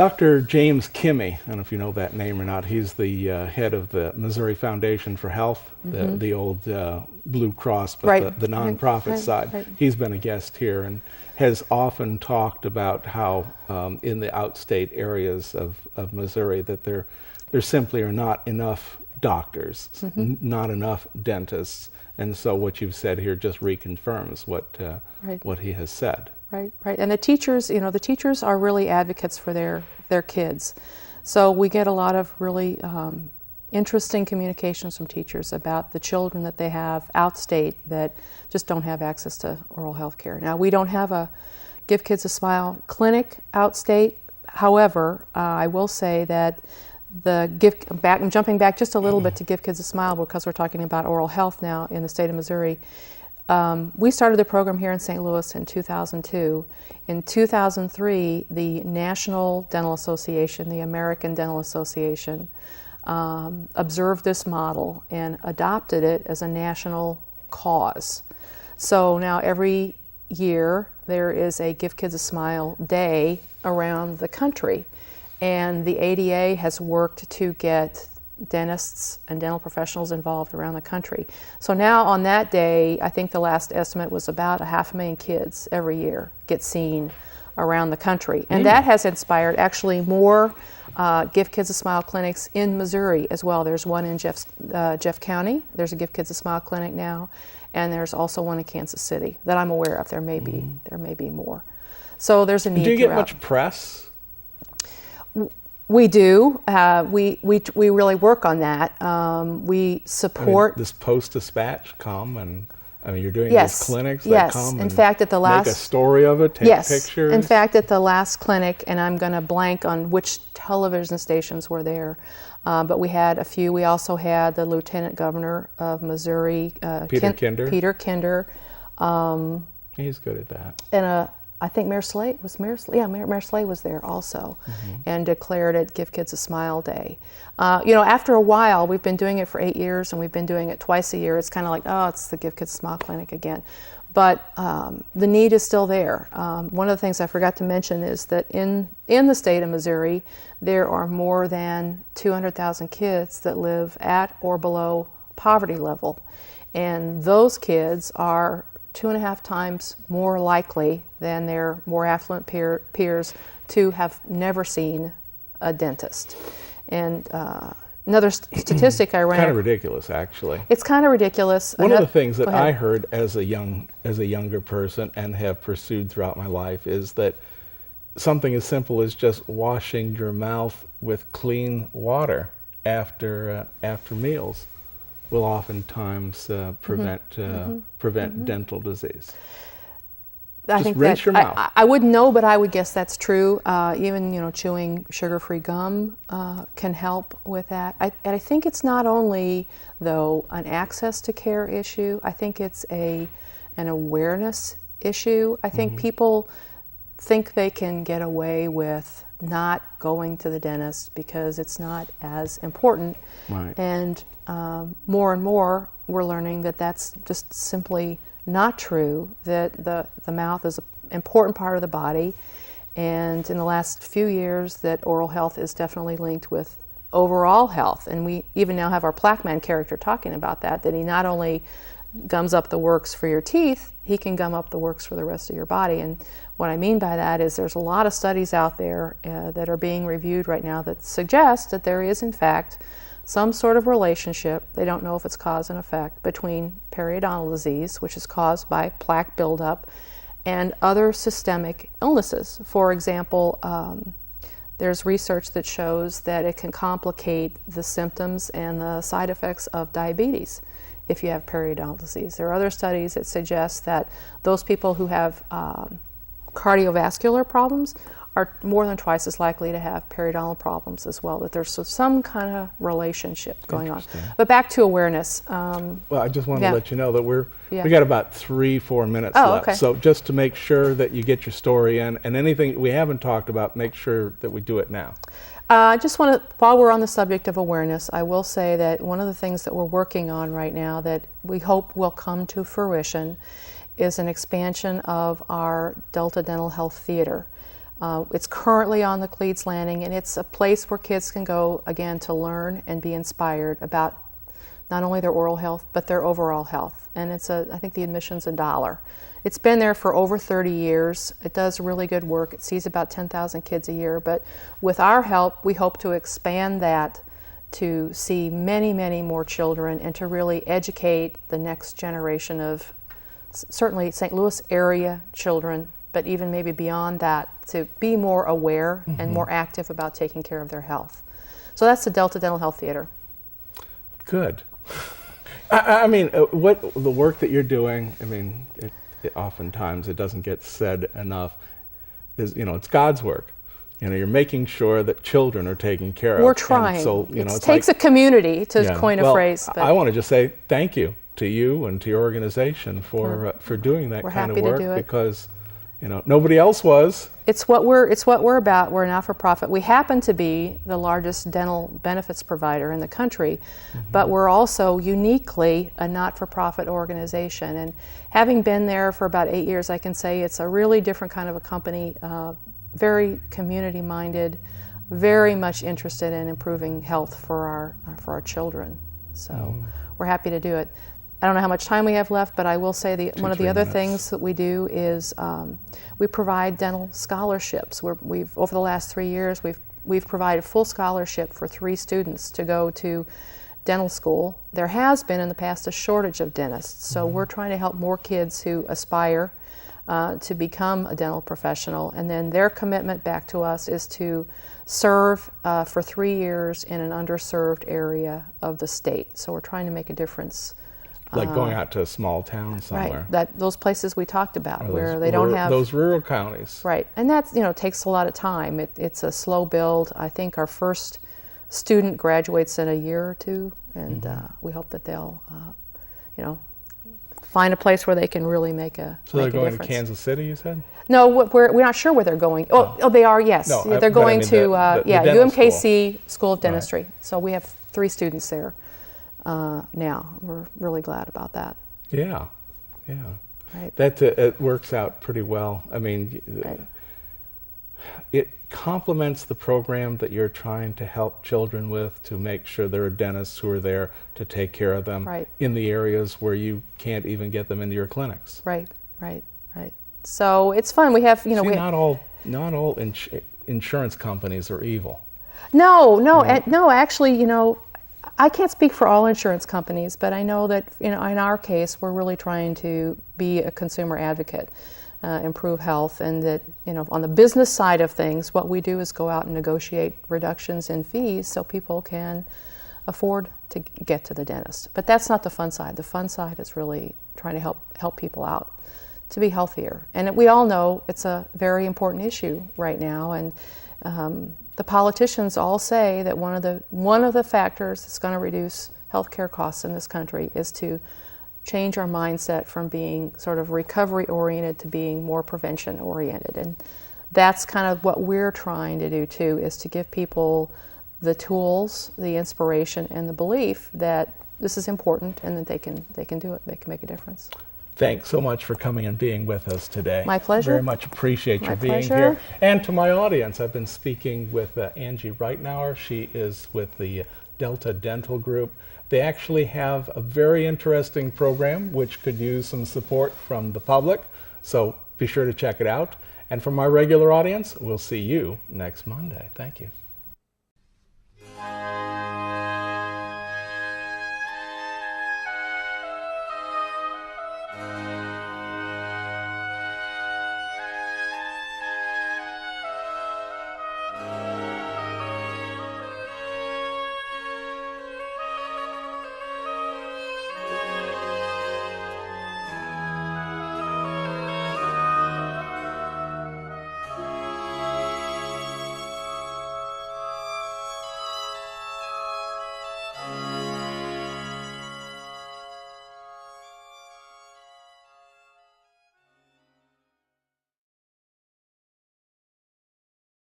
Dr. James Kimmy, I don't know if you know that name or not, he's the head of the Missouri Foundation for Health, the old Blue Cross, but the nonprofit side. Right. He's been a guest here and has often talked about how in the outstate areas of Missouri that there simply are not enough doctors, not enough dentists, and so what you've said here just reconfirms what he has said. Right, right. And the teachers, the teachers are really advocates for their kids. So we get a lot of really interesting communications from teachers about the children that they have outstate that just don't have access to oral health care. Now, we don't have a Give Kids a Smile clinic outstate. However, I will say that I'm jumping back just a little bit to Give Kids a Smile because we're talking about oral health now in the state of Missouri. We started the program here in St. Louis in 2002. In 2003, the National Dental Association, the American Dental Association, observed this model and adopted it as a national cause. So now every year there is a Give Kids a Smile Day around the country. And the ADA has worked to get dentists and dental professionals involved around the country. So now on that day, I think the last estimate was about 500,000 kids every year get seen around the country. And that has inspired actually more Give Kids a Smile clinics in Missouri as well. There's one in Jeff County. There's a Give Kids a Smile clinic now. And there's also one in Kansas City that I'm aware of. There may be more. So there's a need. Do you get much press? We do. We really work on that. We support. This Post-Dispatch come and you're doing these clinics that come in fact, at the last, make a story of it, take pictures. In fact, at the last clinic, and I'm going to blank on which television stations were there, but we had a few. We also had the Lieutenant Governor of Missouri, Peter Kinder. Peter Kinder. He's good at that. And I think Mayor Slade was Mayor Slade was there also, and declared it Give Kids a Smile Day. After a while, we've been doing it for 8 years, and we've been doing it twice a year. It's kind of like, oh, it's the Give Kids a Smile clinic again, but the need is still there. One of the things I forgot to mention is that in the state of Missouri, there are more than 200,000 kids that live at or below poverty level, and those kids are 2.5 times more likely than their more affluent peers to have never seen a dentist. And another statistic I ran. Kind of ridiculous, actually. It's kind of ridiculous. One of the things that I heard as a younger person and have pursued throughout my life is that something as simple as just washing your mouth with clean water after meals will oftentimes prevent dental disease. I think rinse your mouth. I wouldn't know, but I would guess that's true. Even chewing sugar-free gum can help with that. I think it's not only though an access to care issue. I think it's an awareness issue. I think people think they can get away with not going to the dentist because it's not as important. Right. And more and more we're learning that that's just simply not true, that the mouth is an important part of the body, and in the last few years that oral health is definitely linked with overall health. And we even now have our Plaquemine character talking about that he not only gums up the works for your teeth, he can gum up the works for the rest of your body. And what I mean by that is there's a lot of studies out there that are being reviewed right now that suggest that there is in fact some sort of relationship, they don't know if it's cause and effect, between periodontal disease, which is caused by plaque buildup, and other systemic illnesses. For example, there's research that shows that it can complicate the symptoms and the side effects of diabetes if you have periodontal disease. There are other studies that suggest that those people who have cardiovascular problems are more than twice as likely to have periodontal problems as well, that there's some kind of relationship going on. But back to awareness. Well, I just wanted to let you know that we got about 3-4 minutes left. Okay. So just to make sure that you get your story in, and anything we haven't talked about, make sure that we do it now. I just want to, while we're on the subject of awareness, I will say that one of the things that we're working on right now that we hope will come to fruition is an expansion of our Delta Dental Health Theater. It's currently on the Cleats Landing, and it's a place where kids can go, again, to learn and be inspired about not only their oral health, but their overall health. And I think the admission's $1. It's been there for over 30 years. It does really good work. It sees about 10,000 kids a year. But with our help, we hope to expand that to see many, many more children and to really educate the next generation of certainly St. Louis area children, but even maybe beyond that, to be more aware and more active about taking care of their health. So that's the Delta Dental Health Theater. Good. I mean, what the work that you're doing, I mean, oftentimes it doesn't get said enough, is, it's God's work. You're making sure that children are taken care of. We're trying. And so, it takes a community to coin a phrase. But I want to just say thank you to you and to your organization for doing that kind of work. We're happy to do it. Because nobody else was. It's what we're about. We're a not-for-profit. We happen to be the largest dental benefits provider in the country, but we're also uniquely a not-for-profit organization. And having been there for about 8 years, I can say it's a really different kind of a company, very community-minded, very much interested in improving health for our children. So we're happy to do it. I don't know how much time we have left, but I will say one of the other things that we do is we provide dental scholarships. We've over the last 3 years, we've provided full scholarship for 3 students to go to dental school. There has been in the past a shortage of dentists, so we're trying to help more kids who aspire to become a dental professional, and then their commitment back to us is to serve for 3 years in an underserved area of the state. So we're trying to make a difference. Like going out to a small town somewhere. Right, those places we talked about where they don't have... Those rural counties. Right, and that takes a lot of time. It's a slow build. I think our first student graduates in a year or 2, and we hope that they'll, find a place where they can really make a difference. So they're going to Kansas City, you said? No, we're not sure where they're going. Oh, they are, yes. No, they're going to UMKC School of Dentistry. Right. So we have 3 students there. Now we're really glad about that. Yeah. Right. That it works out pretty well. I mean, it complements the program that you're trying to help children with, to make sure there are dentists who are there to take care of them in the areas where you can't even get them into your clinics. Right. So it's fun. We have, not all insurance companies are evil. No. Actually, I can't speak for all insurance companies, but I know that in our case, we're really trying to be a consumer advocate, improve health, and that on the business side of things, what we do is go out and negotiate reductions in fees so people can afford to get to the dentist. But that's not the fun side. The fun side is really trying to help people out to be healthier. And we all know it's a very important issue right now, and the politicians all say that one of the factors that's going to reduce healthcare costs in this country is to change our mindset from being sort of recovery oriented to being more prevention oriented. And that's kind of what we're trying to do too, is to give people the tools, the inspiration, and the belief that this is important and that they can do it, they can make a difference. Thanks so much for coming and being with us today. My pleasure. Very much appreciate you being here. And to my audience, I've been speaking with Angie Rightnowar. She is with the Delta Dental Group. They actually have a very interesting program which could use some support from the public. So be sure to check it out. And for my regular audience, we'll see you next Monday. Thank you.